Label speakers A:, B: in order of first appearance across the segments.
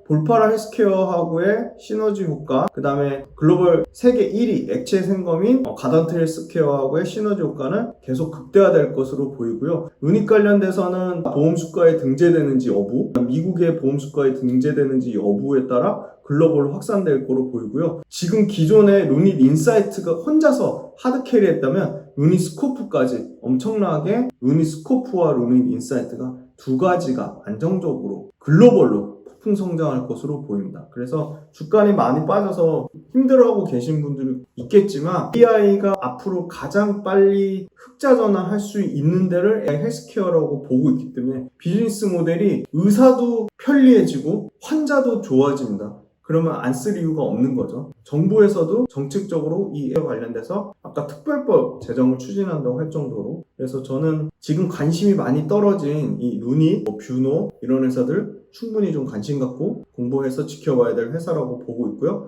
A: 볼파라 헬스케어하고의 시너지 효과, 그 다음에 글로벌 세계 1위 액체 생검인 가던트 헬스케어하고의 시너지 효과는 계속 극대화될 것으로 보이고요. 루닛 관련돼서는 보험수가에 등재되는지 여부, 미국의 보험수가에 등재되는지 여부에 따라 글로벌로 확산될 거로 보이고요. 지금 기존의 루닛 인사이트가 혼자서 하드캐리했다면 루닛 스코프까지 엄청나게 루닛 스코프와 루닛 인사이트가 두 가지가 안정적으로 글로벌로 폭풍 성장할 것으로 보입니다. 그래서 주가는 많이 빠져서 힘들어하고 계신 분들이 있겠지만 AI가 앞으로 가장 빨리 흑자 전환할 수 있는 데를 AI 헬스케어라고 보고 있기 때문에 비즈니스 모델이 의사도 편리해지고 환자도 좋아집니다. 그러면 안 쓸 이유가 없는 거죠. 정부에서도 정책적으로 이 AI 관련돼서 아까 특별법 제정을 추진한다고 할 정도로, 그래서 저는 지금 관심이 많이 떨어진 이 루닛, 뷰노 이런 회사들 충분히 좀 관심 갖고 공부해서 지켜봐야 될 회사라고 보고 있고요.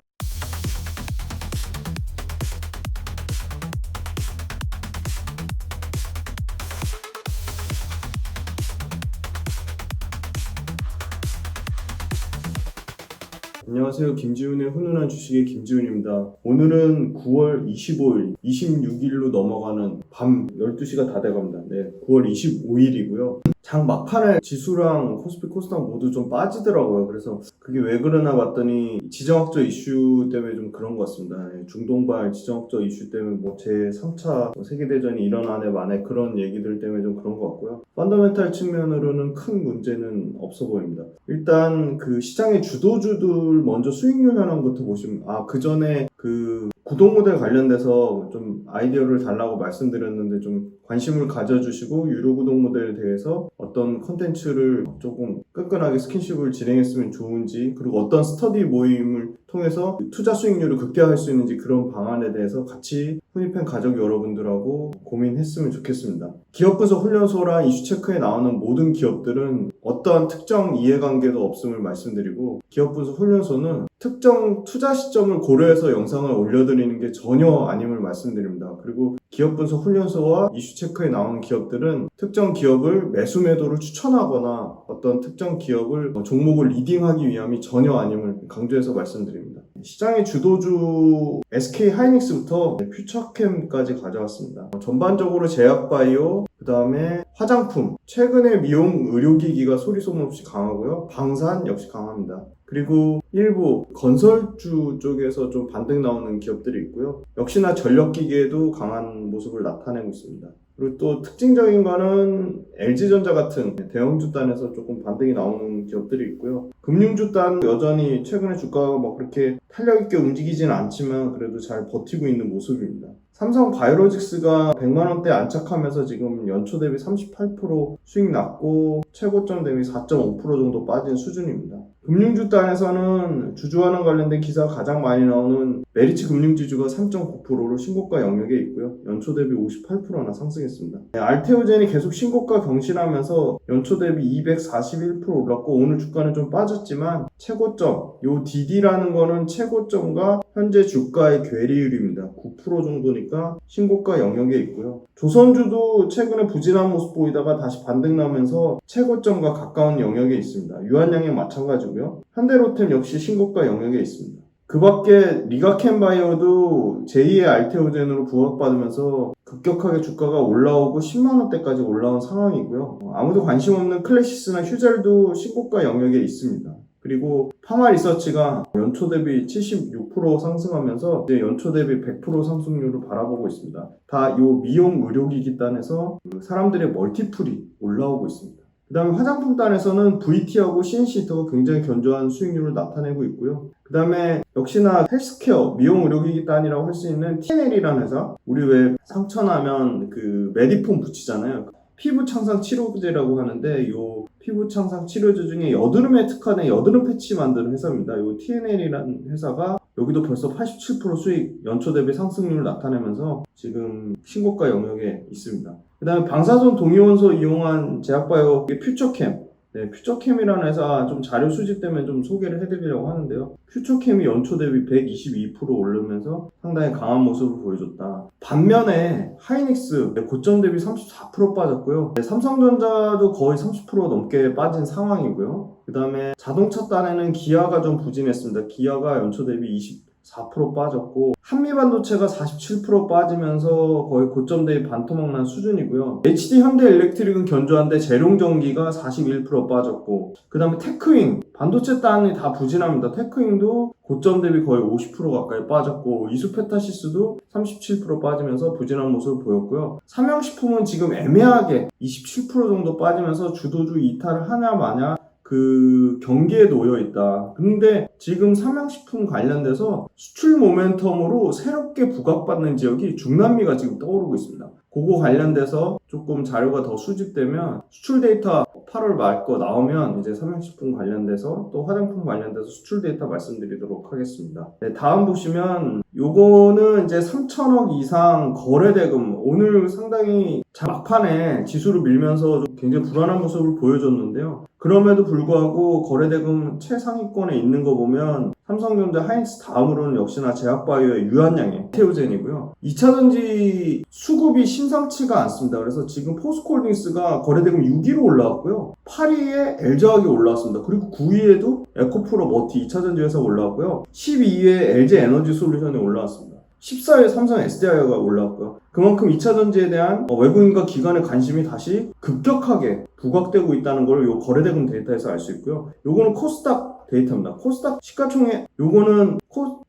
A: 안녕하세요. 김지훈의 훈훈한 주식의 김지훈입니다. 오늘은 9월 25일, 26일로 넘어가는 밤 12시가 다 돼갑니다. 네, 9월 25일이고요. 장 막판에 지수랑 코스피 코스닥 모두 좀 빠지더라고요. 그래서 그게 왜 그러나 봤더니 지정학적 이슈 때문에 좀 그런 것 같습니다. 중동발 지정학적 이슈 때문에 제3차 세계대전이 일어나네 만에 그런 얘기들 때문에 좀 그런 것 같고요. 펀더멘탈 측면으로는 큰 문제는 없어 보입니다. 일단 그 시장의 주도주들 먼저 수익률 현황부터 보시면, 그 전에 그 구독 모델 관련돼서 좀 아이디어를 달라고 말씀드렸는데 좀 관심을 가져주시고 유료 구독 모델에 대해서 어떤 컨텐츠를 조금 끈끈하게 스킨십을 진행했으면 좋은지, 그리고 어떤 스터디 모임을 통해서 투자 수익률을 극대화할 수 있는지 그런 방안에 대해서 같이 훈이팬 가족 여러분들하고 고민했으면 좋겠습니다. 기업 분석 훈련소랑 이슈 체크에 나오는 모든 기업들은 어떠한 특정 이해관계도 없음을 말씀드리고, 기업 분석 훈련소는 특정 투자 시점을 고려해서 영상을 올려드리는 게 전혀 아님을 말씀드립니다. 그리고 기업 분석 훈련소와 이슈 체크에 나오는 기업들은 특정 기업을 매수 매도를 추천하거나 어떤 특정 기업을 종목을 리딩하기 위함이 전혀 아님을 강조해서 말씀드립니다. 시장의 주도주 SK 하이닉스부터 퓨처캠까지 가져왔습니다. 전반적으로 제약바이오, 그 다음에 화장품, 최근에 미용 의료기기가 소리소문 없이 강하고요. 방산 역시 강합니다. 그리고 일부 건설주 쪽에서 좀 반등 나오는 기업들이 있고요. 역시나 전력기계도 강한 모습을 나타내고 있습니다. 그리고 또 특징적인 거는 LG전자 같은 대형주단에서 조금 반등이 나오는 기업들이 있고요. 금융주단 여전히 최근에 주가가 그렇게 탄력있게 움직이지는 않지만 그래도 잘 버티고 있는 모습입니다. 삼성 바이오로직스가 100만원대 안착하면서 지금 연초 대비 38% 수익 났고 최고점 대비 4.5% 정도 빠진 수준입니다. 금융주단에서는 주주환원 관련된 기사가 가장 많이 나오는 메리츠 금융지주가 3.9%로 신고가 영역에 있고요. 연초 대비 58%나 상승했습니다. 알테오젠이 계속 신고가 경신하면서 연초 대비 241% 올랐고 오늘 주가는 좀 빠졌지만 최고점, 요 DD라는 거는 최고점과 현재 주가의 괴리율입니다. 9% 정도니까 신고가 영역에 있고요. 조선주도 최근에 부진한 모습 보이다가 다시 반등 나면서 최고점과 가까운 영역에 있습니다. 유한양행 마찬가지고요. 현대로템 역시 신고가 영역에 있습니다. 그 밖에 리가켄바이오도 제2의 알테오젠으로 부각받으면서 급격하게 주가가 올라오고 10만원대까지 올라온 상황이고요. 아무도 관심 없는 클래시스나 휴젤도 신고가 영역에 있습니다. 그리고 파마리서치가 연초 대비 76% 상승하면서 이제 연초 대비 100% 상승률을 바라보고 있습니다. 다 이 미용 의료기기 단에서 사람들의 멀티플이 올라오고 있습니다. 그 다음에 화장품 단에서는 VT하고 CNC히터가 굉장히 견조한 수익률을 나타내고 있고요. 그 다음에 역시나 헬스케어, 미용 의료기기 단이라고 할 수 있는 TNL이라는 회사, 우리 왜 상처나면 그 메디폼 붙이잖아요. 피부 창상 치료제라고 하는데 요 피부 창상 치료제 중에 여드름에 특화된 여드름 패치 만드는 회사입니다. 요 TNL이라는 회사가 여기도 벌써 87% 수익 연초 대비 상승률을 나타내면서 지금 신고가 영역에 있습니다. 그 다음에 방사선 동위원소 이용한 제약바이오 퓨처캠, 네, 퓨처캠이라는 회사 좀 자료 수집되면 좀 소개를 해드리려고 하는데요. 퓨처캠이 연초 대비 122% 오르면서 상당히 강한 모습을 보여줬다. 반면에 하이닉스 고점 대비 34% 빠졌고요. 네, 삼성전자도 거의 30% 넘게 빠진 상황이고요. 그 다음에 자동차 딴에는 기아가 좀 부진했습니다. 기아가 연초 대비 4% 빠졌고 한미반도체가 47% 빠지면서 거의 고점 대비 반토막 난 수준이고요. HD 현대일렉트릭은 견조한데 재룡전기가 41% 빠졌고 그 다음에 테크윙 반도체 단이 다 부진합니다. 테크윙도 고점 대비 거의 50% 가까이 빠졌고 이수페타시스도 37% 빠지면서 부진한 모습을 보였고요. 삼양식품은 지금 애매하게 27% 정도 빠지면서 주도주 이탈을 하냐 마냐 그 경기에 놓여 있다. 근데 지금 삼양식품 관련돼서 수출 모멘텀으로 새롭게 부각받는 지역이 중남미가 지금 떠오르고 있습니다. 그거 관련돼서 조금 자료가 더 수집되면 수출 데이터 8월 말 거 나오면 이제 삼양식품 관련돼서 또 화장품 관련돼서 수출 데이터 말씀드리도록 하겠습니다. 네, 다음 보시면 요거는 이제 3천억 이상 거래대금 오늘 상당히 막판에 지수를 밀면서 좀 굉장히 불안한 모습을 보여줬는데요. 그럼에도 불구하고 거래대금 최상위권에 있는 거 보면 삼성전자, 하이닉스 다음으로는 역시나 제약바이오의 유한양의 테오젠이고요. 2차전지 수급이 심상치가 않습니다. 그래서 지금 포스코홀딩스가 거래대금 6위로 올라왔고요. 8위에 LG화학이 올라왔습니다. 그리고 9위에도 에코프로 머티 2차전지 회사가 올라왔고요. 12위에 LG에너지솔루션이 올라왔습니다. 14위에 삼성 SDI가 올라왔고요. 그만큼 2차전지에 대한 외국인과 기관의 관심이 다시 급격하게 부각되고 있다는 걸 이 거래대금 데이터에서 알 수 있고요. 요거는 코스닥 데이터입니다. 코스닥 시가총액 요거는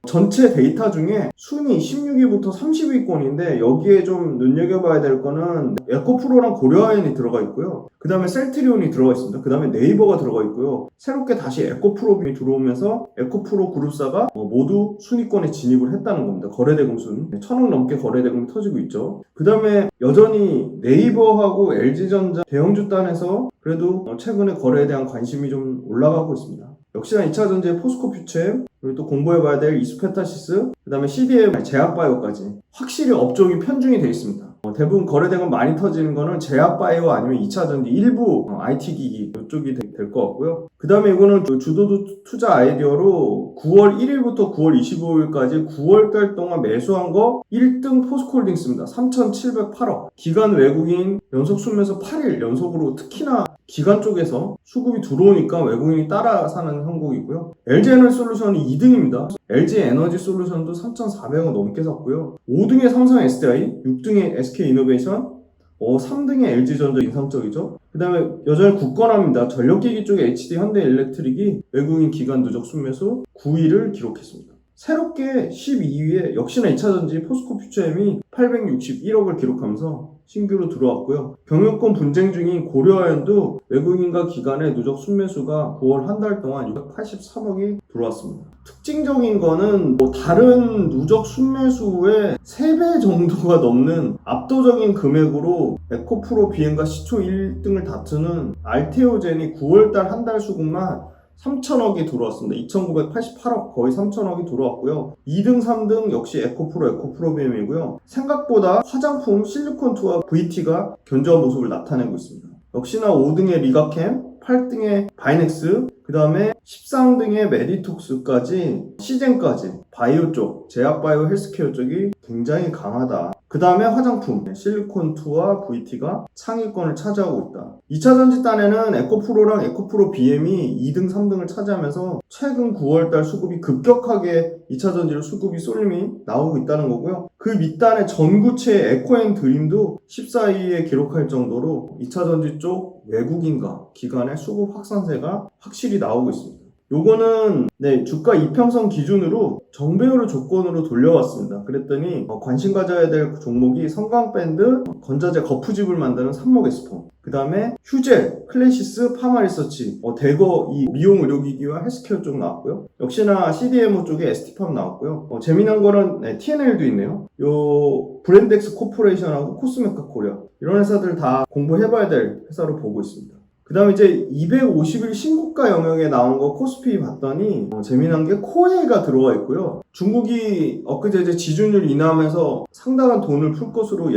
A: 전체 데이터 중에 순위 16위부터 30위권인데 여기에 좀 눈여겨봐야 될 거는 에코프로랑 고려아연이 들어가 있고요. 그 다음에 셀트리온이 들어가 있습니다. 그 다음에 네이버가 들어가 있고요. 새롭게 다시 에코프로이 들어오면서 에코프로 그룹사가 모두 순위권에 진입을 했다는 겁니다. 거래대금 순 1,000억 넘게 거래대금이 터지고 있죠. 그 다음에 여전히 네이버하고 LG전자 대형주 단에서 그래도 최근에 거래에 대한 관심이 좀 올라가고 있습니다. 역시나 2차전지의 포스코 퓨처엠, 그리고 또 공부해봐야 될 이수페타시스, 그 다음에 CDM, 제약바이오까지 확실히 업종이 편중이 되어 있습니다. 대부분 거래대금 많이 터지는 거는 제약바이오 아니면 2차전지 일부 IT기기 이쪽이 될 것 같고요. 그 다음에 이거는 주도주 투자 아이디어로 9월 1일부터 9월 25일까지 9월달 동안 매수한 거 1등 포스코홀딩스입니다. 3,708억. 기관 외국인 연속 순매수 8일 연속으로 특히나 기관 쪽에서 수급이 들어오니까 외국인이 따라 사는 형국이고요. LG에너지솔루션이 2등입니다. LG에너지솔루션도 3,400원 넘게 샀고요. 5등에 삼성 SDI, 6등에 SK이노베이션, 3등에 LG전자 인상적이죠. 그 다음에 여전히 굳건합니다. 전력기기 쪽에 HD 현대일렉트릭이 외국인 기관 누적 순매수 9위를 기록했습니다. 새롭게 12위에 역시나 2차전지 포스코 퓨처엠이 861억을 기록하면서 신규로 들어왔고요. 경영권 분쟁 중인 고려아연도 외국인과 기관의 누적 순매수가 9월 한 달 동안 683억이 들어왔습니다. 특징적인 거는 다른 누적 순매수의 3배 정도가 넘는 압도적인 금액으로 에코프로 비행과 시초 1등을 다투는 알테오젠이 9월달 한 달 수급만 3천억이 들어왔습니다. 2,988억 거의 3천억이 들어왔고요. 2등, 3등 역시 에코프로 BM이고요. 생각보다 화장품 실리콘2와 VT가 견조한 모습을 나타내고 있습니다. 역시나 5등의 리가캠, 8등의 바이넥스, 그 다음에 13등의 메디톡스까지 시젠까지 바이오 쪽, 제약바이오 헬스케어 쪽이 굉장히 강하다. 그 다음에 화장품, 실리콘2와 VT가 상위권을 차지하고 있다. 2차전지 단에는 에코프로랑 에코프로 BM이 2등, 3등을 차지하면서 최근 9월달 수급이 급격하게 2차전지로 수급이 쏠림이 나오고 있다는 거고요. 그 밑단에 전구체 에코앤드림도 14위에 기록할 정도로 2차전지 쪽 외국인과 기관의 수급 확산세가 확실히 나오고 있습니다. 요거는 주가 이평선 기준으로 정배열을 조건으로 돌려왔습니다. 그랬더니 관심 가져야 될 종목이 성광밴드, 건자재 거푸집을 만드는 삼목에스폰, 그 다음에 휴젤, 클래시스, 파마리서치, 대거 이 미용 의료기기와 헬스케어 쪽 나왔고요. 역시나 CDMO 쪽에 ST팜 나왔고요. 재미난 거는 TNL도 있네요. 요 브랜덱스 코퍼레이션하고 코스메카 코리아 이런 회사들 다 공부해봐야 될 회사로 보고 있습니다. 그 다음에 이제 250일 신고가 영역에 나온 거 코스피 봤더니 재미난 게 코웨이가 들어와 있고요. 중국이 엊그제 이제 지준율 인하하면서 상당한 돈을 풀 것으로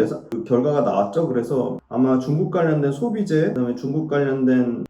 A: 결과가 나왔죠. 그래서 아마 중국 관련된 소비재, 그 다음에 중국 관련된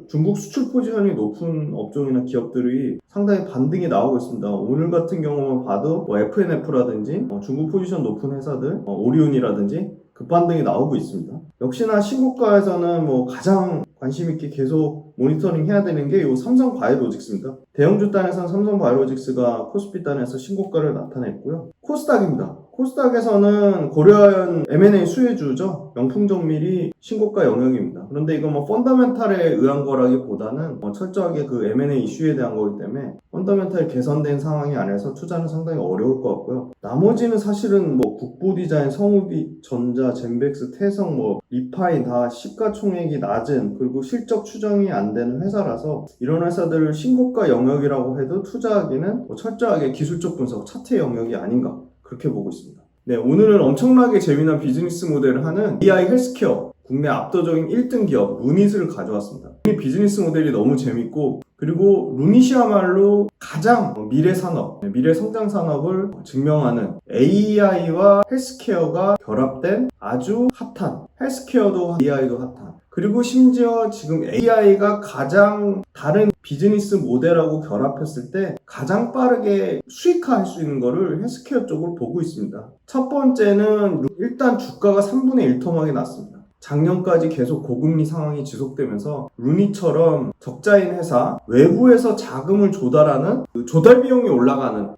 A: 중국 수출 포지션이 높은 업종이나 기업들이 상당히 반등이 나오고 있습니다. 오늘 같은 경우만 봐도 FNF라든지 중국 포지션 높은 회사들, 오리온이라든지 급반등이 나오고 있습니다. 역시나 신고가에서는 가장 관심 있게 계속 모니터링 해야 되는 게 이 삼성바이오로직스입니다. 대형주 단에서는 삼성바이오로직스가 코스피 단에서 신고가를 나타냈고요. 코스닥입니다. 코스닥에서는 고려아연 M&A 수혜주죠. 명품정밀이 신고가 영역입니다. 그런데 이건 펀더멘탈에 의한 거라기보다는 철저하게 그 M&A 이슈에 대한 거기 때문에 펀더멘탈이 개선된 상황이 안에서 투자는 상당히 어려울 것 같고요. 나머지는 사실은 국보디자인, 성우전자, 젠백스, 태성, 리파인 다 시가총액이 낮은 그리고 실적 추정이 안 되는 회사라서 이런 회사들을 신고가 영역이라고 해도 투자하기는 철저하게 기술적 분석, 차트 영역이 아닌가 그렇게 보고 있습니다. 네, 오늘은 엄청나게 재미난 비즈니스 모델을 하는 AI 헬스케어 국내 압도적인 1등 기업 루닛을 가져왔습니다. 이 비즈니스 모델이 너무 재밌고 그리고 루닛이야말로 가장 미래 산업, 미래 성장 산업을 증명하는 AI와 헬스케어가 결합된 아주 핫한 헬스케어도 AI도 핫한 그리고 심지어 지금 AI가 가장 다른 비즈니스 모델하고 결합했을 때 가장 빠르게 수익화할 수 있는 거를 헬스케어 쪽으로 보고 있습니다. 첫 번째는 일단 주가가 3분의 1 토막이 났습니다. 작년까지 계속 고금리 상황이 지속되면서 루닛처럼 적자인 회사, 외부에서 자금을 조달하는 조달 비용이 올라가는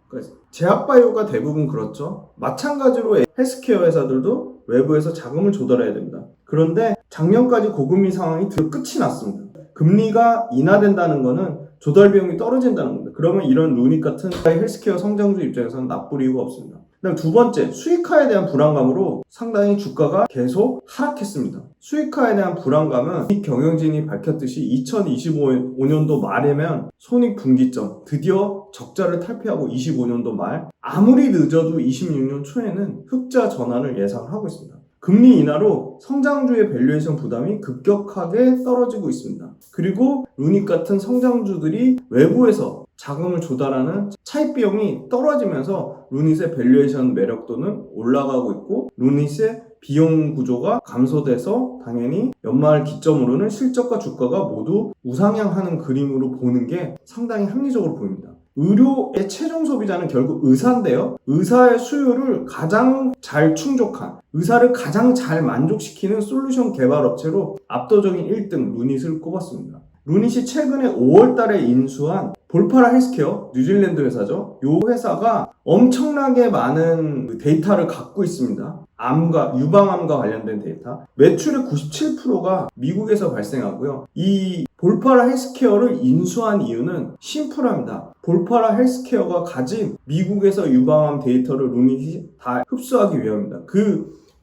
A: 제약바이오가 대부분 그렇죠. 마찬가지로 헬스케어 회사들도 외부에서 자금을 조달해야 됩니다. 그런데 작년까지 고금리 상황이 끝이 났습니다. 금리가 인하된다는 거는 조달 비용이 떨어진다는 겁니다. 그러면 이런 루닛 같은 헬스케어 성장주 입장에서는 나쁠 이유가 없습니다. 그다음 두 번째, 수익화에 대한 불안감으로 상당히 주가가 계속 하락했습니다. 수익화에 대한 불안감은 이 경영진이 밝혔듯이 2025년도 말이면 손익분기점, 드디어 적자를 탈피하고 25년도 말, 아무리 늦어도 26년 초에는 흑자 전환을 예상하고 있습니다. 금리 인하로 성장주의 밸류에이션 부담이 급격하게 떨어지고 있습니다. 그리고 루닛 같은 성장주들이 외부에서 자금을 조달하는 차입 비용이 떨어지면서 루닛의 밸류에이션 매력도는 올라가고 있고 루닛의 비용 구조가 감소돼서 당연히 연말 기점으로는 실적과 주가가 모두 우상향하는 그림으로 보는 게 상당히 합리적으로 보입니다. 의료의 최종 소비자는 결국 의사인데요. 의사의 수요를 가장 잘 충족한, 의사를 가장 잘 만족시키는 솔루션 개발 업체로 압도적인 1등 루닛을 꼽았습니다. 루닛이 최근에 5월달에 인수한 볼파라 헬스케어, 뉴질랜드 회사죠. 이 회사가 엄청나게 많은 데이터를 갖고 있습니다. 유방암과 관련된 데이터. 매출의 97%가 미국에서 발생하고요. 이 볼파라 헬스케어를 인수한 이유는 심플합니다. 볼파라 헬스케어가 가진 미국에서 유방암 데이터를 루닛이 다 흡수하기 위함입니다.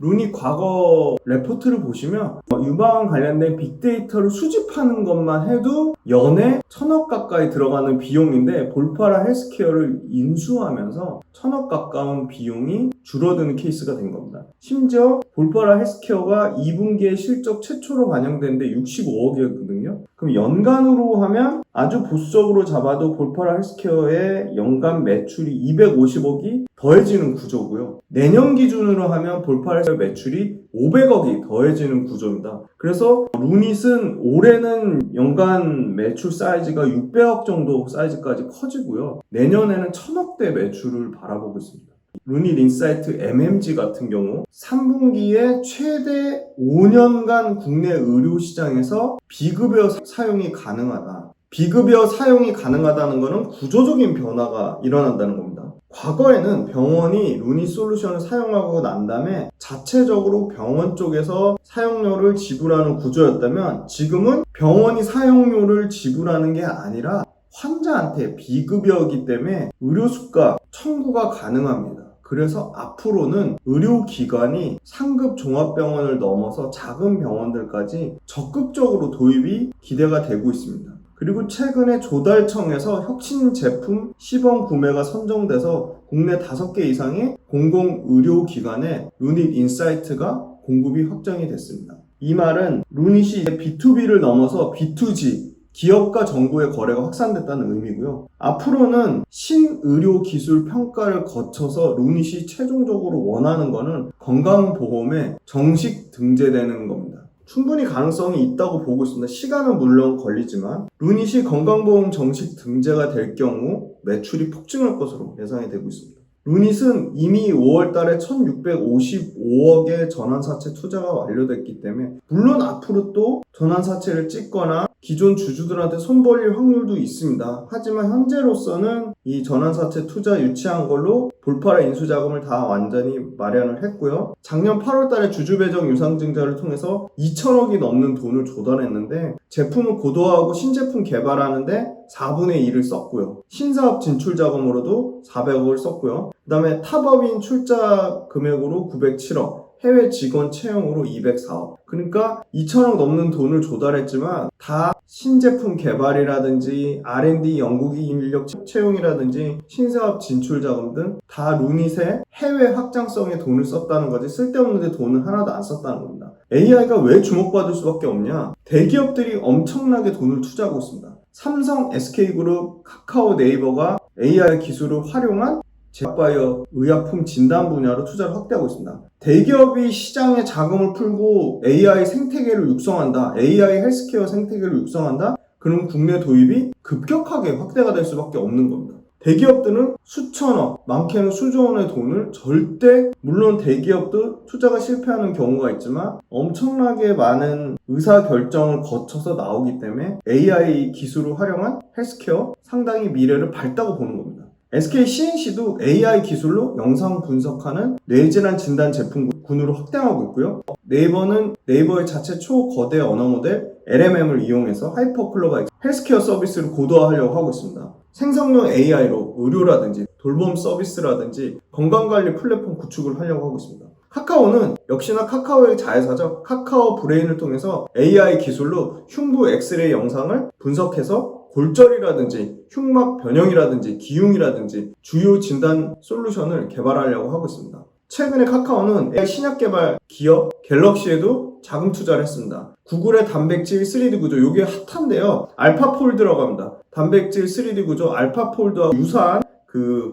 A: 루닛 과거 레포트를 보시면 유방암 관련된 빅데이터를 수집하는 것만 해도 연에 1,000억 가까이 들어가는 비용인데 볼파라 헬스케어를 인수하면서 1,000억 가까운 비용이 줄어드는 케이스가 된 겁니다. 심지어 볼파라 헬스케어가 2분기에 실적 최초로 반영되는데 65억이었거든요. 그럼 연간으로 하면 아주 보수적으로 잡아도 볼파라 헬스케어의 연간 매출이 250억이 더해지는 구조고요. 내년 기준으로 하면 볼파라 헬스케어 매출이 500억이 더해지는 구조입니다. 그래서 루닛은 올해는 연간 매출 사이즈가 600억 정도 사이즈까지 커지고요. 내년에는 1,000억대 매출을 바라보고 있습니다. 루닛 인사이트 MMG 같은 경우 3분기에 최대 5년간 국내 의료시장에서 비급여 사용이 가능하다. 비급여 사용이 가능하다는 것은 구조적인 변화가 일어난다는 겁니다. 과거에는 병원이 루닛 솔루션을 사용하고 난 다음에 자체적으로 병원 쪽에서 사용료를 지불하는 구조였다면 지금은 병원이 사용료를 지불하는 게 아니라 환자한테 비급여이기 때문에 의료수가 청구가 가능합니다. 그래서 앞으로는 의료기관이 상급 종합병원을 넘어서 작은 병원들까지 적극적으로 도입이 기대가 되고 있습니다. 그리고 최근에 조달청에서 혁신 제품 시범 구매가 선정돼서 국내 5개 이상의 공공의료기관에 루닛 인사이트가 공급이 확정이 됐습니다. 이 말은 루닛이 B2B를 넘어서 B2G, 기업과 정부의 거래가 확산됐다는 의미고요. 앞으로는 신의료 기술 평가를 거쳐서 루닛이 최종적으로 원하는 거는 건강보험에 정식 등재되는 겁니다. 충분히 가능성이 있다고 보고 있습니다. 시간은 물론 걸리지만 루닛이 건강보험 정식 등재가 될 경우 매출이 폭증할 것으로 예상이 되고 있습니다. 루닛은 이미 5월 달에 1655억의 전환사채 투자가 완료됐기 때문에 물론 앞으로 또 전환사채를 찍거나 기존 주주들한테 손 벌릴 확률도 있습니다. 하지만 현재로서는 이 전환사채 투자 유치한 걸로 볼파라 인수자금을 다 완전히 마련을 했고요. 작년 8월 달에 주주배정 유상증자를 통해서 2천억이 넘는 돈을 조달했는데 제품을 고도화하고 신제품 개발하는데 4분의 1을 썼고요. 신사업 진출 자금으로도 400억을 썼고요. 그 다음에 탑업인 출자 금액으로 907억, 해외 직원 채용으로 204억. 그러니까 2천억 넘는 돈을 조달했지만 다 신제품 개발이라든지 R&D 연구기 인력 채용이라든지 신사업 진출 자금 등 다 루닛의 해외 확장성에 돈을 썼다는 거지 쓸데없는데 돈을 하나도 안 썼다는 겁니다. AI가 왜 주목받을 수밖에 없냐? 대기업들이 엄청나게 돈을 투자하고 있습니다. 삼성, SK그룹, 카카오, 네이버가 AI 기술을 활용한 제약바이오 의약품 진단 분야로 투자를 확대하고 있습니다. 대기업이 시장에 자금을 풀고 AI 생태계를 육성한다. AI 헬스케어 생태계를 육성한다. 그럼 국내 도입이 급격하게 확대가 될 수밖에 없는 겁니다. 대기업들은 수천억, 많게는 수조 원의 돈을 절대, 물론 대기업도 투자가 실패하는 경우가 있지만 엄청나게 많은 의사결정을 거쳐서 나오기 때문에 AI 기술을 활용한 헬스케어 상당히 미래를 밝다고 보는 겁니다. SK CNC도 AI 기술로 영상 분석하는 뇌질환 진단 제품군으로 확장하고 있고요. 네이버는 네이버의 자체 초거대 언어 모델 LMM을 이용해서 하이퍼클로바 헬스케어 서비스를 고도화하려고 하고 있습니다. 생성형 AI로 의료라든지 돌봄 서비스라든지 건강관리 플랫폼 구축을 하려고 하고 있습니다. 카카오는 역시나 카카오의 자회사죠. 카카오 브레인을 통해서 AI 기술로 흉부 엑스레이 영상을 분석해서 골절이라든지 흉막 변형이라든지 기흉이라든지 주요 진단 솔루션을 개발하려고 하고 있습니다. 최근에 카카오는 AI 신약 개발 기업 갤럭시에도 자금 투자를 했습니다. 구글의 단백질 3D 구조, 이게 핫한데요. 알파폴드라고 합니다. 단백질 3D 구조 알파폴드와 유사한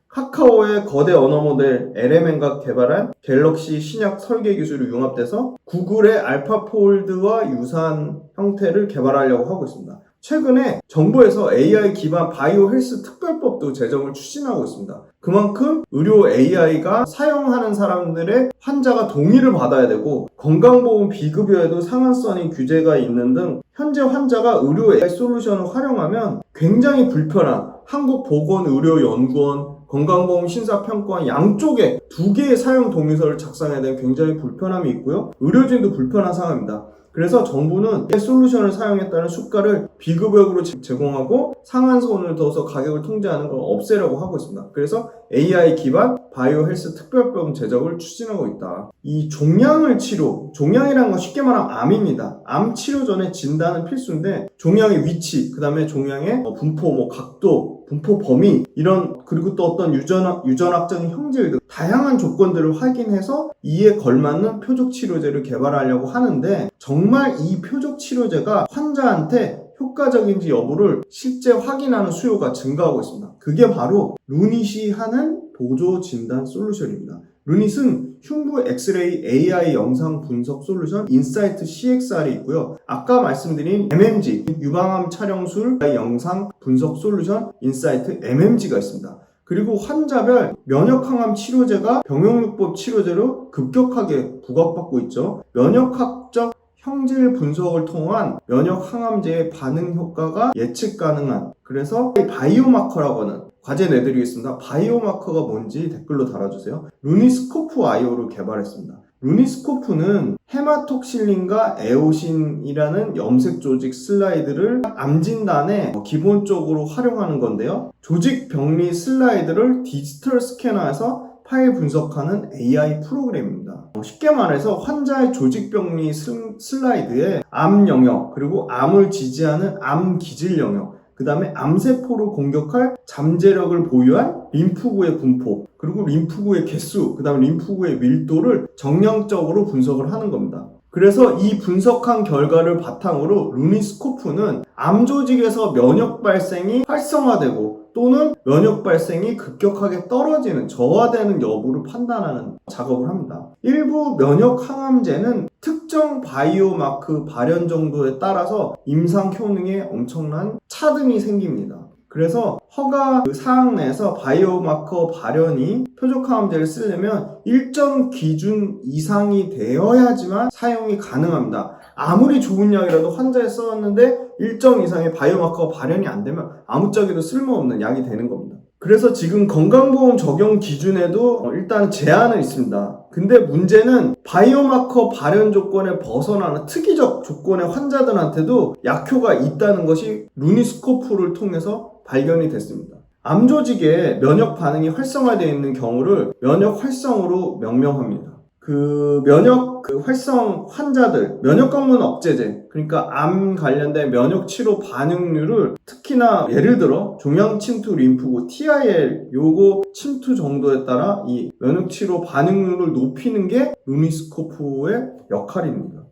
A: 카카오의 거대 언어 모델 LMM과 개발한 갤럭시 신약 설계 기술이 융합돼서 구글의 알파폴드와 유사한 형태를 개발하려고 하고 있습니다. 최근에 정부에서 AI 기반 바이오 헬스 특별법도 제정을 추진하고 있습니다. 그만큼 의료 AI가 사용하는 사람들의 환자가 동의를 받아야 되고 건강보험 비급여에도 상한선이 규제가 있는 등 현재 환자가 의료 AI 솔루션을 활용하면 굉장히 불편한 한국보건의료연구원 건강보험 심사평가원 양쪽에 두 개의 사용 동의서를 작성해야 되는 굉장히 불편함이 있고요. 의료진도 불편한 상황입니다. 그래서 정부는 이 솔루션을 사용했다는 수가를 비급여금으로 제공하고 상한선을 둬서 가격을 통제하는 걸 없애려고 하고 있습니다. 그래서 AI 기반 바이오 헬스 특별법 제정을 추진하고 있다. 이 종양을 종양이라는 건 쉽게 말하면 암입니다. 암 치료 전에 진단은 필수인데 종양의 위치, 그 다음에 종양의 분포, 각도, 분포 범위 그리고 또 어떤 유전학적인 형질 등 다양한 조건들을 확인해서 이에 걸맞는 표적 치료제를 개발하려고 하는데 정말 이 표적 치료제가 환자한테 효과적인지 여부를 실제 확인하는 수요가 증가하고 있습니다. 그게 바로 루닛이 하는 보조 진단 솔루션입니다. 루닛은 흉부 엑스레이 AI 영상 분석 솔루션 인사이트 CXR이 있고요. 아까 말씀드린 MMG 유방암 촬영술 영상 분석 솔루션 인사이트 MMG가 있습니다. 그리고 환자별 면역항암 치료제가 병용요법 치료제로 급격하게 부각받고 있죠. 면역학적 형질 분석을 통한 면역항암제의 반응 효과가 예측 가능한, 그래서 바이오마커라고 하는 과제 내드리겠습니다. 바이오마커가 뭔지 댓글로 달아주세요. 루니스코프 IO를 개발했습니다. 루니스코프는 헤마톡실린과 에오신이라는 염색 조직 슬라이드를 암 진단에 기본적으로 활용하는 건데요. 조직 병리 슬라이드를 디지털 스캐너해서 파일 분석하는 AI 프로그램입니다. 쉽게 말해서 환자의 조직병리 슬라이드에 암 영역, 그리고 암을 지지하는 암 기질 영역, 그 다음에 암세포를 공격할 잠재력을 보유한 림프구의 분포, 그리고 림프구의 개수, 그 다음에 림프구의 밀도를 정량적으로 분석을 하는 겁니다. 그래서 이 분석한 결과를 바탕으로 루니스코프는 암 조직에서 면역 발생이 활성화되고 또는 면역 발생이 급격하게 떨어지는, 저하되는 여부를 판단하는 작업을 합니다. 일부 면역 항암제는 특정 바이오마크 발현 정도에 따라서 임상 효능에 엄청난 차등이 생깁니다. 그래서 허가 사항 내에서 바이오마커 발현이 표적항암제를 쓰려면 일정 기준 이상이 되어야지만 사용이 가능합니다. 아무리 좋은 약이라도 환자에 써왔는데 일정 이상의 바이오마커 발현이 안 되면 아무짝에도 쓸모없는 약이 되는 겁니다. 그래서 지금 건강보험 적용 기준에도 일단 제한은 있습니다. 근데 문제는 바이오마커 발현 조건에 벗어나는 특이적 조건의 환자들한테도 약효가 있다는 것이 루니스코프를 통해서 발견이 됐습니다. 암 조직에 면역 반응이 활성화되어 있는 경우를 면역 활성으로 명명합니다. 면역 활성 환자들, 면역 강문 억제제, 그러니까 암 관련된 면역 치료 반응률을 특히나 예를 들어 종양 침투 림프구 TIL 요거 침투 정도에 따라 이 면역 치료 반응률을 높이는 게 루니스코프의 역할입니다.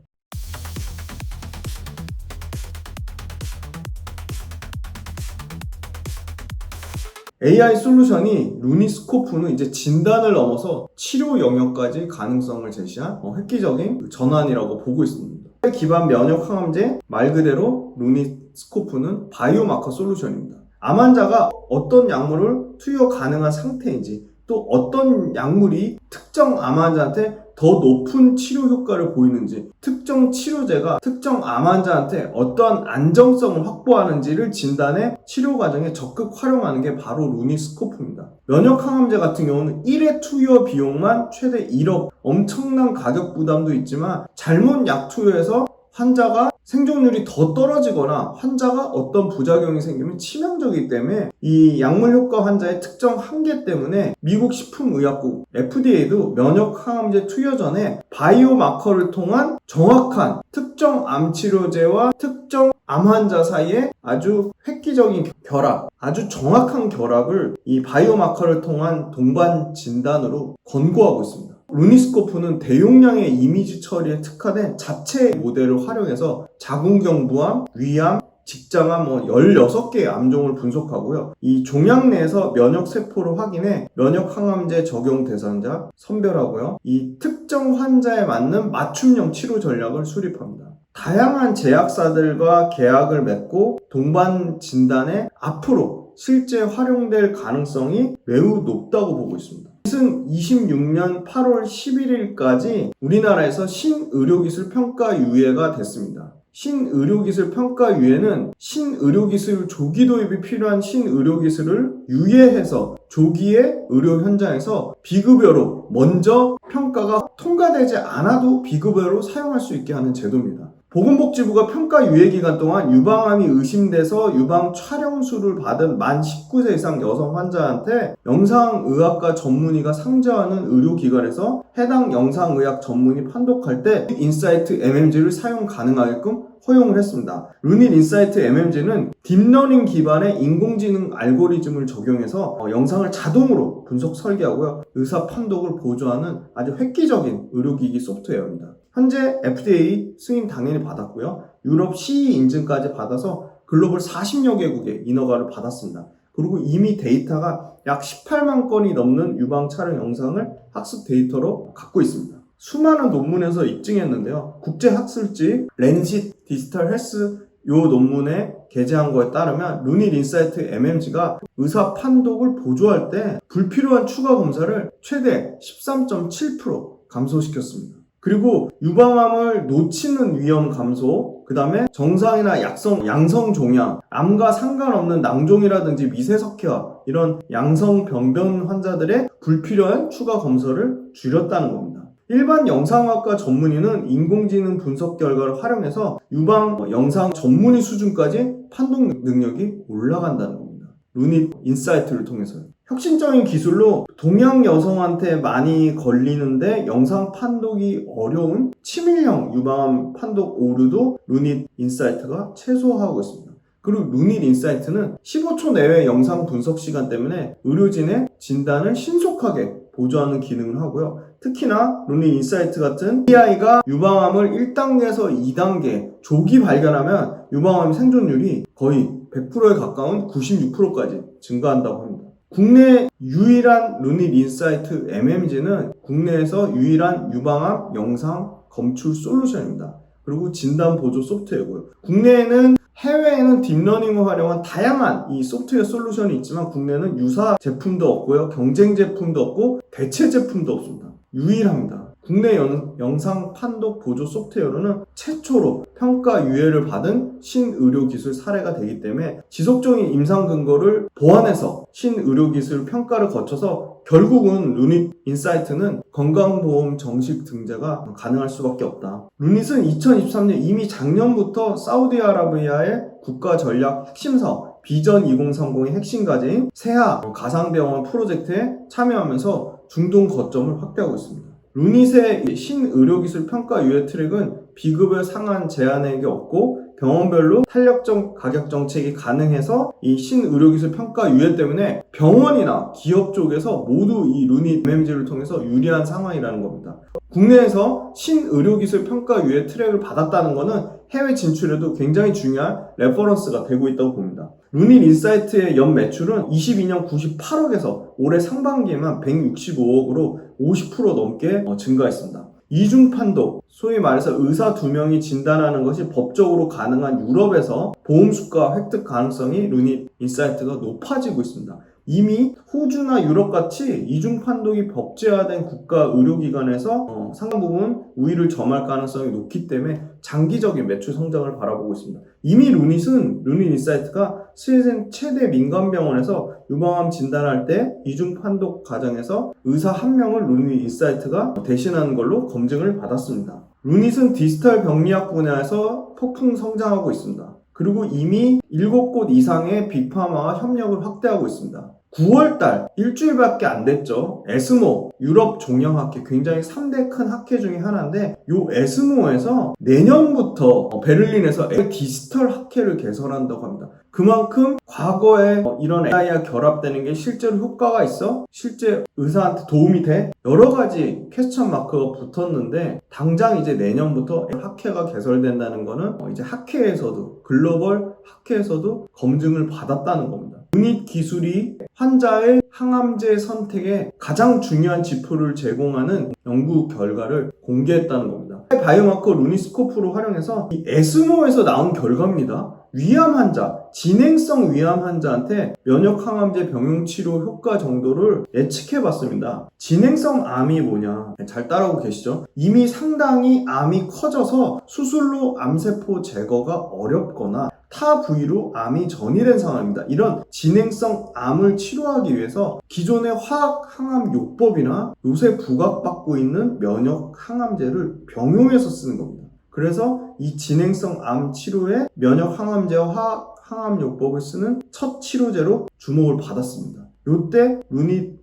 A: AI 솔루션이 루니스코프는 이제 진단을 넘어서 치료 영역까지 가능성을 제시한 획기적인 전환이라고 보고 있습니다. 기반 면역 항암제, 말 그대로 루니스코프는 바이오마커 솔루션입니다. 암 환자가 어떤 약물을 투여 가능한 상태인지, 또 어떤 약물이 특정 암 환자한테 더 높은 치료 효과를 보이는지, 특정 치료제가 특정 암 환자한테 어떠한 안정성을 확보하는지를 진단해 치료 과정에 적극 활용하는 게 바로 루니스코프입니다. 면역 항암제 같은 경우는 1회 투여 비용만 최대 1억, 엄청난 가격 부담도 있지만 잘못 약 투여해서 환자가 생존율이 더 떨어지거나 환자가 어떤 부작용이 생기면 치명적이기 때문에 이 약물 효과 환자의 특정 한계 때문에 미국 식품의약국 FDA도 면역 항암제 투여 전에 바이오마커를 통한 정확한 특정 암 치료제와 특정 암 환자 사이에 아주 획기적인 결합, 아주 정확한 결합을 이 바이오마커를 통한 동반 진단으로 권고하고 있습니다. 루니스코프는 대용량의 이미지 처리에 특화된 자체 모델을 활용해서 자궁경부암, 위암, 직장암 16개의 암종을 분석하고요. 이 종양 내에서 면역세포를 확인해 면역항암제 적용 대상자 선별하고요. 이 특정 환자에 맞는 맞춤형 치료 전략을 수립합니다. 다양한 제약사들과 계약을 맺고 동반 진단에 앞으로 실제 활용될 가능성이 매우 높다고 보고 있습니다. 2026년 8월 11일까지 우리나라에서 신의료기술 평가유예가 됐습니다. 신의료기술 평가유예는 신의료기술 조기 도입이 필요한 신의료기술을 유예해서 조기에 의료 현장에서 비급여로 먼저 평가가 통과되지 않아도 비급여로 사용할 수 있게 하는 제도입니다. 보건복지부가 평가 유예 기간 동안 유방암이 의심돼서 유방 촬영술을 받은 만 19세 이상 여성 환자한테 영상의학과 전문의가 상주하는 의료기관에서 해당 영상의학 전문의 판독할 때 인사이트 MMG를 사용 가능하게끔 허용을 했습니다. 루닛 인사이트 MMG는 딥러닝 기반의 인공지능 알고리즘을 적용해서 영상을 자동으로 분석 설계하고요. 의사 판독을 보조하는 아주 획기적인 의료기기 소프트웨어입니다. 현재 FDA 승인 당연히 받았고요. 유럽 CE 인증까지 받아서 글로벌 40여 개국의 인허가를 받았습니다. 그리고 이미 데이터가 약 18만 건이 넘는 유방 촬영 영상을 학습 데이터로 갖고 있습니다. 수많은 논문에서 입증했는데요. 국제학술지 렌싯 디지털 헬스 요 논문에 게재한 거에 따르면 루닛 인사이트 MMG가 의사 판독을 보조할 때 불필요한 추가 검사를 최대 13.7% 감소시켰습니다. 그리고 유방암을 놓치는 위험 감소, 그 다음에 정상이나 양성 종양, 암과 상관없는 낭종이라든지 미세석회화 이런 양성 병변 환자들의 불필요한 추가 검사를 줄였다는 겁니다. 일반 영상학과 전문의는 인공지능 분석 결과를 활용해서 유방 영상 전문의 수준까지 판독 능력이 올라간다는 겁니다. 루닛 인사이트를 통해서요. 혁신적인 기술로 동양 여성한테 많이 걸리는데 영상 판독이 어려운 치밀형 유방암 판독 오류도 루닛 인사이트가 최소화하고 있습니다. 그리고 루닛 인사이트는 15초 내외 영상 분석 시간 때문에 의료진의 진단을 신속하게 보조하는 기능을 하고요. 특히나 루닛 인사이트 같은 AI가 유방암을 1단계에서 2단계 조기 발견하면 유방암 생존율이 거의 100%에 가까운 96%까지 증가한다고 합니다. 국내 유일한 루닛 인사이트 MMG는 국내에서 유일한 유방암 영상 검출 솔루션입니다. 그리고 진단 보조 소프트웨어고요. 국내에는 해외에는 딥러닝을 활용한 다양한 이 소프트웨어 솔루션이 있지만 국내는 유사 제품도 없고요. 경쟁 제품도 없고 대체 제품도 없습니다. 유일합니다. 국내 영상 판독 보조 소프트웨어로는 최초로 평가 유예를 받은 신의료기술 사례가 되기 때문에 지속적인 임상 근거를 보완해서 신의료기술 평가를 거쳐서 결국은 루닛 인사이트는 건강보험 정식 등재가 가능할 수밖에 없다. 루닛은 2023년 이미 작년부터 사우디아라비아의 국가전략 핵심사업 비전 2030의 핵심 과제인 세하 가상병원 프로젝트에 참여하면서 중동 거점을 확대하고 있습니다. 루닛의 신의료기술 평가 유예 트랙은 비급여 상한 제한액이 없고 병원별로 탄력적 가격 정책이 가능해서 이 신의료기술 평가 유예 때문에 병원이나 기업 쪽에서 모두 이 루닛 MMG를 통해서 유리한 상황이라는 겁니다. 국내에서 신의료기술 평가 유예 트랙을 받았다는 것은 해외 진출에도 굉장히 중요한 레퍼런스가 되고 있다고 봅니다. 루닛 인사이트의 연 매출은 22년 98억에서 올해 상반기에만 165억으로 50% 넘게 증가했습니다. 이중 판독, 소위 말해서 의사 2명이 진단하는 것이 법적으로 가능한 유럽에서 보험 수가 획득 가능성이 루닛 인사이트가 높아지고 있습니다. 이미 호주나 유럽같이 이중 판독이 법제화된 국가 의료기관에서 상당 부분 우위를 점할 가능성이 높기 때문에 장기적인 매출 성장을 바라보고 있습니다. 이미 루닛 인사이트가 세계 최대 민간병원에서 유방암 진단할 때 이중 판독 과정에서 의사 1명을 루닛 인사이트가 대신하는 걸로 검증을 받았습니다. 루닛은 디지털 병리학 분야에서 폭풍 성장하고 있습니다. 그리고 이미 7곳 이상의 빅파마와 협력을 확대하고 있습니다. 9월달 일주일밖에 안 됐죠. 에스모 유럽 종양학회 굉장히 3대 큰 학회 중에 하나인데 요 에스모에서 내년부터 베를린에서 디지털 학회를 개설한다고 합니다. 그만큼 과거에 이런 AI와 결합되는 게 실제로 효과가 있어? 실제 의사한테 도움이 돼? 여러 가지 퀘스천 마크가 붙었는데 당장 이제 내년부터 학회가 개설된다는 거는 이제 학회에서도 글로벌 학회에서도 검증을 받았다는 겁니다. 루닛 기술이 환자의 항암제 선택에 가장 중요한 지표를 제공하는 연구 결과를 공개했다는 겁니다. 바이오마커 루닛스코프로 활용해서 이 에스모에서 나온 결과입니다. 위암 환자, 진행성 위암 환자한테 면역 항암제 병용 치료 효과 정도를 예측해 봤습니다. 진행성 암이 뭐냐? 잘 따라오고 계시죠? 이미 상당히 암이 커져서 수술로 암세포 제거가 어렵거나 타 부위로 암이 전이된 상황입니다. 이런 진행성 암을 치료하기 위해서 기존의 화학 항암 요법이나 요새 부각받고 있는 면역 항암제를 병용해서 쓰는 겁니다. 그래서 이 진행성 암 치료에 면역 항암제와 화학 항암 요법을 쓰는 첫 치료제로 주목을 받았습니다. 요때 루닛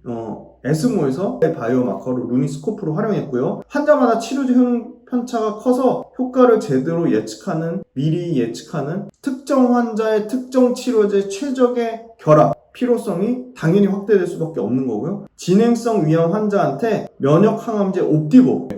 A: 에스모에서 바이오마커로 루닛스코프로 활용했고요. 환자마다 치료제 편차가 커서 효과를 제대로 미리 예측하는 특정 환자의 특정 치료제 최적의 결합 필요성이 당연히 확대될 수밖에 없는 거고요. 진행성 위암 환자한테 면역 항암제 옵디보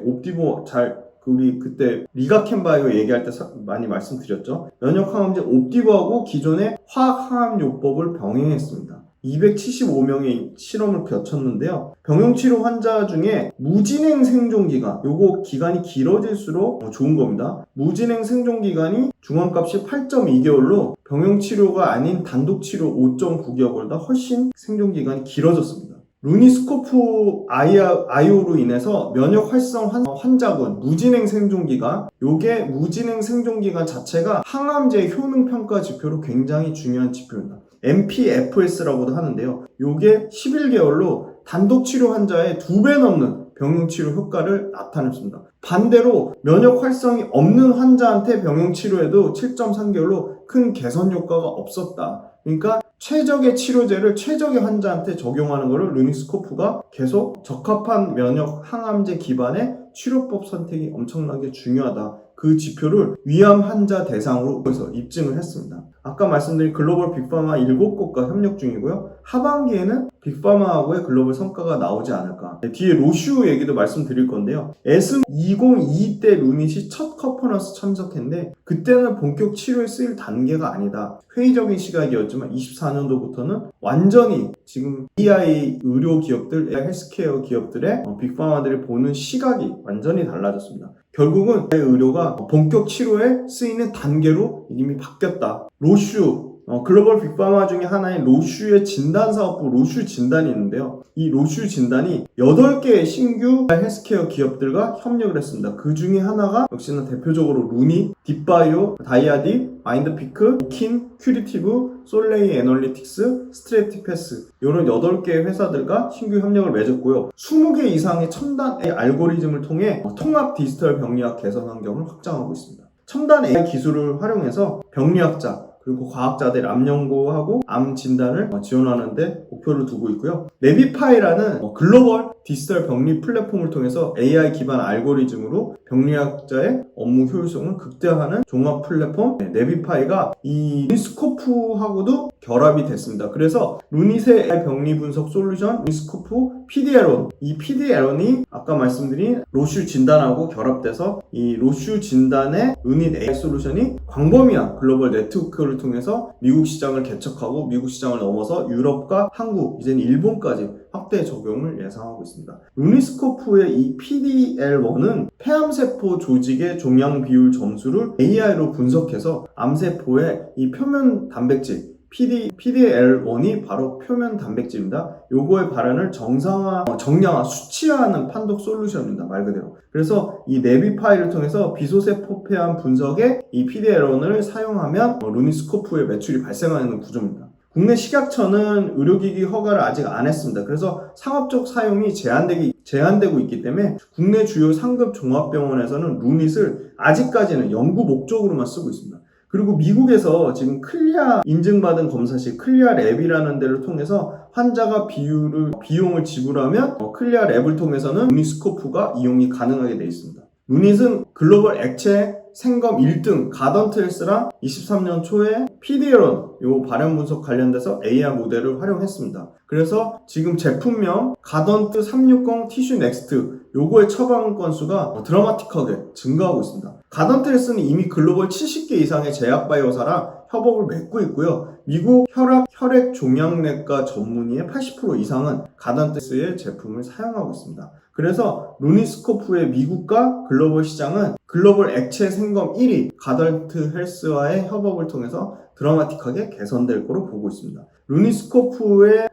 A: 우리 그때 리가켄바이오 얘기할 때 많이 말씀드렸죠. 면역 항암제 옵디보하고 기존의 화학 항암 요법을 병행했습니다. 275명의 실험을 거쳤는데요. 병용치료 환자 중에 무진행 생존기간, 요거 기간이 길어질수록 좋은 겁니다. 무진행 생존기간이 중앙값이 8.2개월로 병용치료가 아닌 단독치료 5.9개월보다 훨씬 생존기간이 길어졌습니다. 루닛스코프 IO로 인해서 면역 활성 환자군 무진행 생존기간, 요게 무진행 생존기간 자체가 항암제 효능 평가 지표로 굉장히 중요한 지표입니다. MPFS라고도 하는데요. 요게 11개월로 단독 치료 환자의 2배 넘는 병용치료 효과를 나타냈습니다. 반대로 면역 활성이 없는 환자한테 병용치료에도 7.3개월로 큰 개선 효과가 없었다. 그러니까 최적의 치료제를 최적의 환자한테 적용하는 것을 루닛스코프가 계속 적합한 면역 항암제 기반의 치료법 선택이 엄청나게 중요하다. 그 지표를 위암 환자 대상으로 해서 입증을 했습니다. 아까 말씀드린 글로벌 빅파마 7곳과 협력 중이고요. 하반기에는 빅파마하고의 글로벌 성과가 나오지 않을까. 뒤에 로슈 얘기도 말씀드릴 건데요. 에스모 2022 때 루닛이 첫 컨퍼런스 참석했는데 그때는 본격 치료에 쓰일 단계가 아니다. 회의적인 시각이었지만 24년도부터는 완전히 지금 AI 의료 기업들, AI 헬스케어 기업들의 빅파마들이 보는 시각이 완전히 달라졌습니다. 결국은 의료가 본격 치료에 쓰이는 단계로 이미 바뀌었다. 로슈, 글로벌 빅파마 중에 하나인 로슈의 진단사업부 로슈 진단이 있는데요. 이 로슈 진단이 8개의 신규 헬스케어 기업들과 협력을 했습니다. 그 중에 하나가 역시나 대표적으로 루니, 딥바이오, 다이아딥, 마인드피크, 오킨, 큐리티브, 솔레이 애널리틱스, 스트래티패스 이런 8개의 회사들과 신규 협력을 맺었고요. 20개 이상의 첨단 AI 알고리즘을 통해 통합 디지털 병리학 개선 환경을 확장하고 있습니다. 첨단 AI 기술을 활용해서 병리학자 그리고 과학자들 암 연구하고 암 진단을 지원하는 데 목표를 두고 있고요. 네비파이라는 글로벌 디지털 병리 플랫폼을 통해서 AI 기반 알고리즘으로 병리학자의 업무 효율성을 극대화하는 종합 플랫폼 네비파이가 이 루니스코프하고도 결합이 됐습니다. 그래서 루닛의 AI 병리 분석 솔루션 루니스코프 PD에론, 이 PD에론이 아까 말씀드린 로슈 진단하고 결합돼서 이 로슈 진단의 루닛 AI 솔루션이 광범위한 글로벌 네트워크를 통해서 미국 시장을 개척하고 미국 시장을 넘어서 유럽과 한국, 이제는 일본까지 확대 적용을 예상하고 있습니다. 루니스코프의 이 PDL1은 폐암세포 조직의 종양 비율 점수를 AI로 분석해서 암세포의 이 표면 단백질 PDL1이 바로 표면 단백질입니다. 요거의 발현을 정량화, 수치화하는 판독 솔루션입니다. 말 그대로. 그래서 이 네비파이를 통해서 비소세포 폐암 분석에 이 PDL1을 사용하면 루니스코프의 매출이 발생하는 구조입니다. 국내 식약처는 의료기기 허가를 아직 안 했습니다. 그래서 상업적 사용이 제한되고 있기 때문에 국내 주요 상급 종합병원에서는 루닛을 아직까지는 연구 목적으로만 쓰고 있습니다. 그리고 미국에서 지금 클리아 인증받은 검사실 클리아 랩이라는 데를 통해서 환자가 비용을 지불하면 클리아 랩을 통해서는 루니스코프가 이용이 가능하게 되어 있습니다. 루닛은 글로벌 액체 생검 1등 가던트 헬스랑 23년 초에 PDL1 요 발현 분석 관련돼서 AI 모델을 활용했습니다. 그래서 지금 제품명 가던트 360 티슈 넥스트 요거의 처방 건수가 드라마틱하게 증가하고 있습니다. 가던트 헬스는 이미 글로벌 70개 이상의 제약바이오사랑 협업을 맺고 있고요. 미국 혈액 종양내과 전문의의 80% 이상은 가던트 헬스의 제품을 사용하고 있습니다. 그래서 루니스코프의 미국과 글로벌 시장은 글로벌 액체 생검 1위 가던트 헬스와의 협업을 통해서 드라마틱하게 개선될 거로 보고 있습니다. 루니스코프의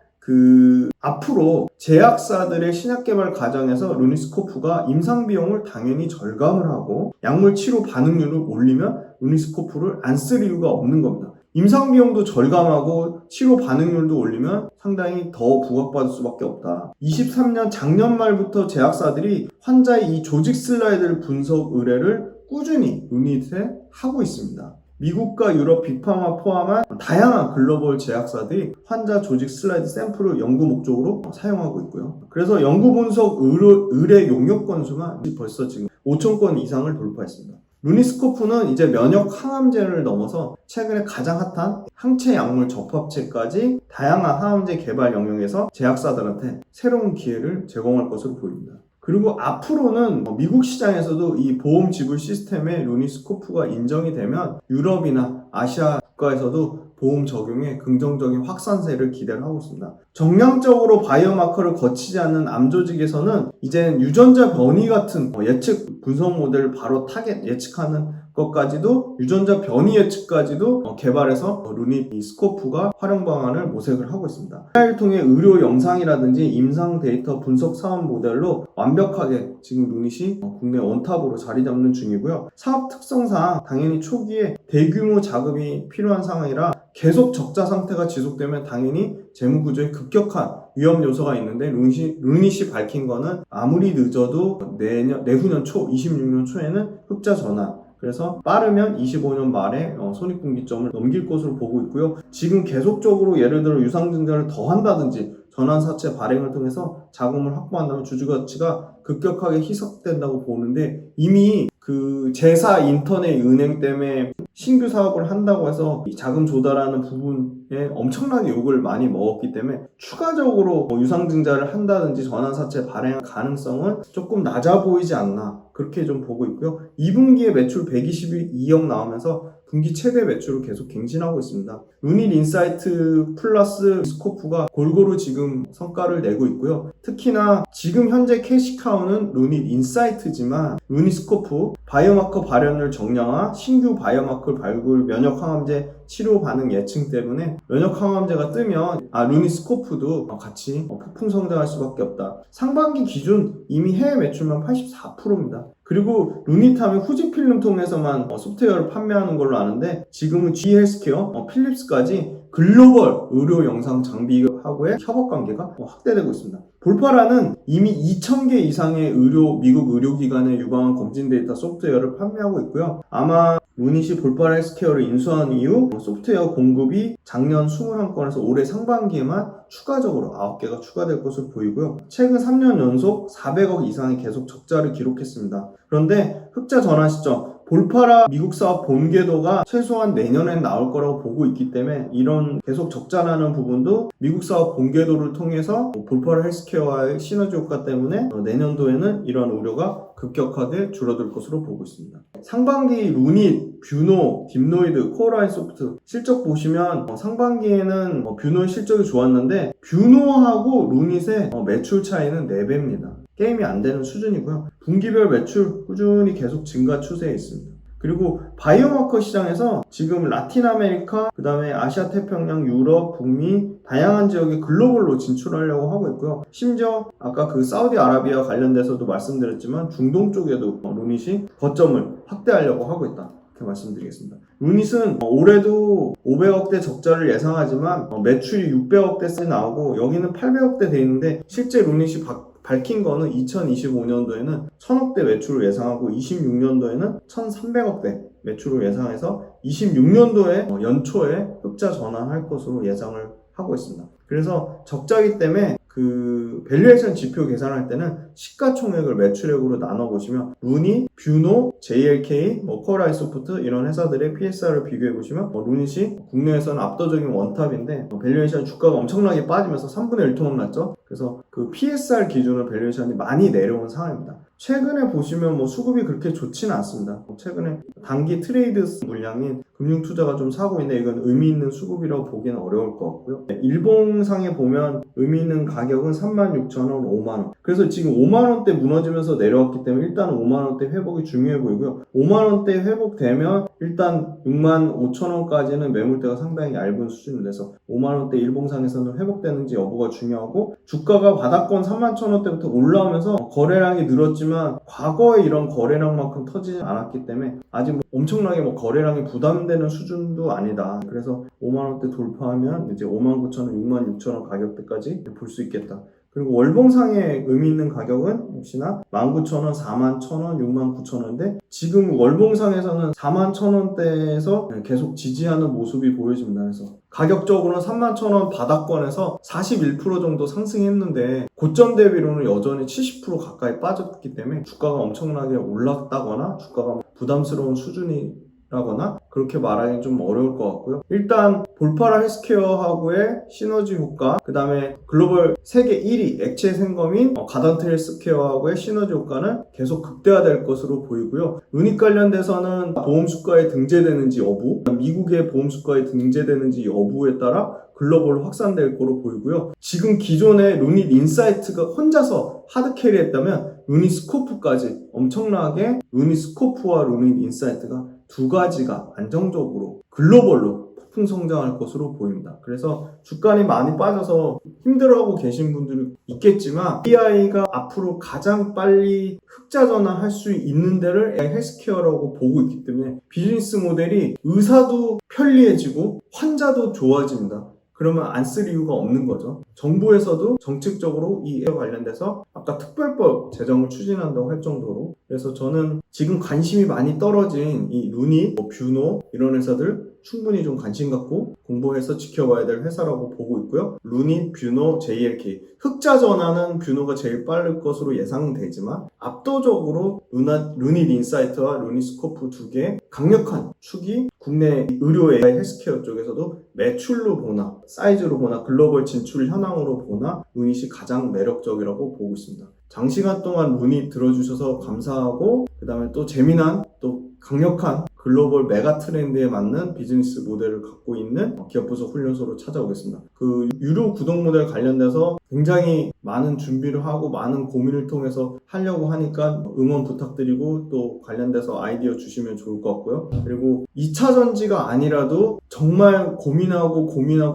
A: 앞으로 제약사들의 신약 개발 과정에서 루니스코프가 임상 비용을 당연히 절감을 하고 약물 치료 반응률을 올리면 루니스코프를 안 쓸 이유가 없는 겁니다. 임상 비용도 절감하고 치료 반응률도 올리면 상당히 더 부각받을 수밖에 없다. 23년 작년 말부터 제약사들이 환자의 이 조직 슬라이드 분석 의뢰를 꾸준히 루닛에 하고 있습니다. 미국과 유럽 빅파마 포함한 다양한 글로벌 제약사들이 환자 조직 슬라이드 샘플을 연구 목적으로 사용하고 있고요. 그래서 연구 분석 의뢰 용역 건수가 벌써 지금 5천 건 이상을 돌파했습니다. 루니스코프는 이제 면역 항암제를 넘어서 최근에 가장 핫한 항체 약물 접합체까지 다양한 항암제 개발 영역에서 제약사들한테 새로운 기회를 제공할 것으로 보입니다. 그리고 앞으로는 미국 시장에서도 이 보험 지불 시스템에 루니스코프가 인정이 되면 유럽이나 아시아 국가에서도 보험 적용에 긍정적인 확산세를 기대를 하고 있습니다. 정량적으로 바이오마커를 거치지 않는 암 조직에서는 이제는 유전자 변이 같은 예측 분석 모델을 바로 예측하는 것까지도 유전자 변이 예측까지도 개발해서 루니스코프가 활용 방안을 모색을 하고 있습니다. AI를 통해 의료 영상이라든지 임상 데이터 분석 사업 모델로 완벽하게 지금 루닛이 국내 원탑으로 자리 잡는 중이고요. 사업 특성상 당연히 초기에 대규모 자금이 필요한 상황이라 계속 적자 상태가 지속되면 당연히 재무 구조에 급격한 위험 요소가 있는데 루닛이 밝힌 거는 아무리 늦어도 내후년 초 26년 초에는 흑자 전환, 그래서 빠르면 25년 말에 손익분기점을 넘길 것으로 보고 있고요. 지금 계속적으로 예를 들어 유상증자를 더 한다든지 전환사채 발행을 통해서 자금을 확보한다면 주주가치가 급격하게 희석된다고 보는데, 이미 그 제사 인터넷 은행 때문에 신규 사업을 한다고 해서 이 자금 조달하는 부분에 엄청나게 욕을 많이 먹었기 때문에 추가적으로 유상증자를 한다든지 전환사채 발행할 가능성은 조금 낮아 보이지 않나, 그렇게 좀 보고 있고요. 2분기에 매출 122억 나오면서 분기 최대 매출을 계속 갱신하고 있습니다. 루닛 인사이트 플러스 스코프가 골고루 지금 성과를 내고 있고요. 특히나 지금 현재 캐시카우는 루닛 인사이트지만 루닛 스코프, 바이오마커 발현을 정량화, 신규 바이오마커 발굴, 면역항암제 치료 반응 예측 때문에 면역항암제가 뜨면 루닛 스코프도 같이 폭풍 성장할 수밖에 없다. 상반기 기준 이미 해외 매출만 84%입니다. 그리고 루닛하면 후지필름 통해서만 소프트웨어를 판매하는 걸로 아는데, 지금은 G헬스케어, 필립스까지 글로벌 의료 영상 장비하고의 협업 관계가 확대되고 있습니다. 볼파라는 이미 2,000개 이상의 미국 의료기관에 유방암 검진 데이터 소프트웨어를 판매하고 있고요. 아마 루닛이 볼파라 헬스케어를 인수한 이후 소프트웨어 공급이 작년 21건에서 올해 상반기에만 추가적으로 9개가 추가될 것으로 보이고요. 최근 3년 연속 400억 이상의 계속 적자를 기록했습니다. 그런데 흑자 전환 시점, 볼파라 미국 사업 본궤도가 최소한 내년엔 나올 거라고 보고 있기 때문에 이런 계속 적자나는 부분도 미국 사업 본궤도를 통해서 볼파라 헬스케어와의 시너지 효과 때문에 내년도에는 이런 우려가 급격하게 줄어들 것으로 보고 있습니다. 상반기 루닛, 뷰노, 딥노이드, 코어라인 소프트 실적 보시면 상반기에는 뷰노의 실적이 좋았는데 뷰노하고 루닛의 매출 차이는 4배입니다. 게임이 안 되는 수준이고요. 분기별 매출 꾸준히 계속 증가 추세에 있습니다. 그리고 바이오마커 시장에서 지금 라틴 아메리카, 그 다음에 아시아 태평양, 유럽, 북미 다양한 지역에 글로벌로 진출하려고 하고 있고요. 심지어 아까 그 사우디아라비아 관련돼서도 말씀드렸지만 중동 쪽에도 루닛이 거점을 확대하려고 하고 있다, 이렇게 말씀드리겠습니다. 루닛은 올해도 500억대 적자를 예상하지만 매출이 600억대씩 나오고 여기는 800억대 돼 있는데, 실제 루닛이 밝힌 거는 2025년도에는 1000억대 매출을 예상하고 26년도에는 1300억대 매출을 예상해서 26년도에 연초에 흑자 전환할 것으로 예상을 하고 있습니다. 그래서 적자이기 때문에 그 밸류에이션 지표 계산할 때는 시가총액을 매출액으로 나눠보시면 루닛, 뷰노, JLK, 코어라인 소프트 이런 회사들의 PSR을 비교해보시면 루닛이 국내에서는 압도적인 원탑인데 밸류에이션 주가가 엄청나게 빠지면서 3분의 1 토막 났죠. 그래서 그 PSR 기준으로 밸류에이션이 많이 내려온 상황입니다. 최근에 보시면 수급이 그렇게 좋지는 않습니다. 최근에 단기 트레이드 물량인 금융투자가 좀 사고 있는데 이건 의미 있는 수급이라고 보기는 어려울 것 같고요. 일봉상에 보면 의미 있는 가격은 36,000원, 5만원. 그래서 지금 5만원대 무너지면서 내려왔기 때문에 일단 5만원대 회복이 중요해 보이고요. 5만원대 회복되면 일단 65,000원까지는 매물대가 상당히 얇은 수준이 돼서 5만원대 일봉상에서는 회복되는지 여부가 중요하고, 주가가 바닥권 31,000원대부터 올라오면서 거래량이 늘었지만 과거에 이런 거래량만큼 터지지 않았기 때문에 아직 엄청나게 거래량이 부담되는 수준도 아니다. 그래서 5만원대 돌파하면 이제 59,000원, 66,000원 가격대까지 볼 수 있겠다. 그리고 월봉상의 의미 있는 가격은 역시나 19,000원, 41,000원, 69,000원인데 지금 월봉상에서는 41,000원대에서 계속 지지하는 모습이 보여집니다. 그래서 가격적으로는 31,000원 바닥권에서 41% 정도 상승했는데 고점 대비로는 여전히 70% 가까이 빠졌기 때문에 주가가 엄청나게 올랐다거나 주가가 부담스러운 수준이라거나 그렇게 말하기는 좀 어려울 것 같고요. 일단 볼파라 헬스케어하고의 시너지 효과, 그 다음에 글로벌 세계 1위 액체 생검인 가던트 헬스케어하고의 시너지 효과는 계속 극대화될 것으로 보이고요. 루닛 관련돼서는 보험수가에 등재되는지 여부, 미국의 보험수가에 등재되는지 여부에 따라 글로벌로 확산될 거로 보이고요. 지금 기존의 루닛 인사이트가 혼자서 하드캐리했다면 루닛 스코프까지 엄청나게 루닛 스코프와 루닛 인사이트가 두 가지가 안정적으로 글로벌로 폭풍 성장할 것으로 보입니다. 그래서 주가는 많이 빠져서 힘들어하고 계신 분들이 있겠지만 AI가 앞으로 가장 빨리 흑자 전환할 수 있는 데를 AI 헬스케어라고 보고 있기 때문에 비즈니스 모델이 의사도 편리해지고 환자도 좋아집니다. 그러면 안 쓸 이유가 없는 거죠. 정부에서도 정책적으로 이 AI 관련돼서 아까 특별법 제정을 추진한다고 할 정도로, 그래서 저는 지금 관심이 많이 떨어진 이 루닛, 뷰노 이런 회사들 충분히 좀 관심 갖고 공부해서 지켜봐야 될 회사라고 보고 있고요. 루닛, 뷰노, JLK. 흑자 전환은 뷰노가 제일 빠를 것으로 예상되지만 압도적으로 루닛 인사이트와 루닛 스코프 두 개 강력한 축이 국내 의료 AI 헬스케어 쪽에서도 매출로 보나 사이즈로 보나 글로벌 진출 현황으로 보나 루닛이 가장 매력적이라고 보고 있습니다. 장시간 동안 루닛 들어주셔서 감사하고 그 다음에 또 재미난 또 강력한 글로벌 메가 트렌드에 맞는 비즈니스 모델을 갖고 있는 기업부서 훈련소로 찾아오겠습니다. 그 유료 구독 모델 관련돼서 굉장히 많은 준비를 하고 많은 고민을 통해서 하려고 하니까 응원 부탁드리고 또 관련돼서 아이디어 주시면 좋을 것 같고요. 그리고 2차 전지가 아니라도 정말 고민하고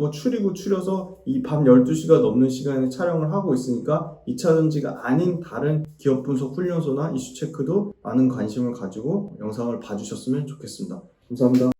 A: 추려서 이 밤 12시가 넘는 시간에 촬영을 하고 있으니까 2차 전지가 아닌 다른 기업 분석 훈련소나 이슈 체크도 많은 관심을 가지고 영상을 봐주셨으면 좋겠습니다. 감사합니다.